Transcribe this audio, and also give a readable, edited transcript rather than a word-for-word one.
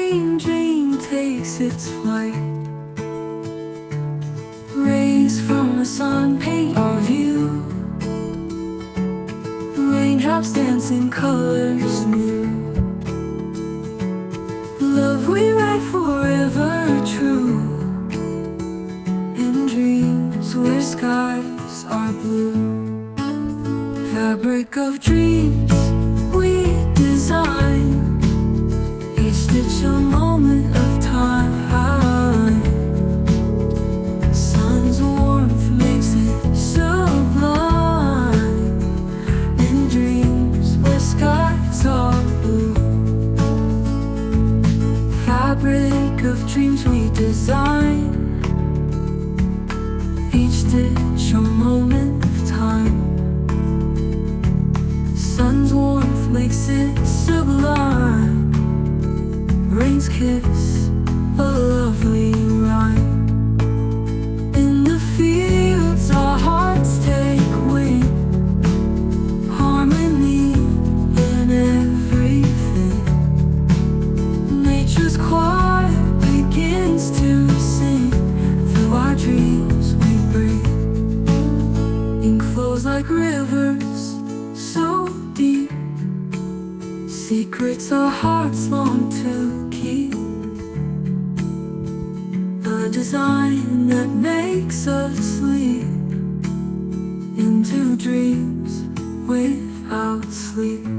green dream takes its flight. Rays from the sun paint our view. Raindrops dance in colors new. Love we write forever true. In dreams where skies are blue. Fabric of dreams we design. Each stitch a moment of time. Sun's warmth makes it sublime. In dreams where skies are blue. Fabric of dreams we design. Each stitch a moment of time. Sun's warmth makes it sublime. Rain's kiss, a lovely rhyme. In the fields our hearts take wing. Harmony in everything. Nature's choir begins to sing. Through our dreams we breathe. Ink flows like rivers, so deep. Secrets our hearts long to keep. A design that makes us sleep into dreams without sleep.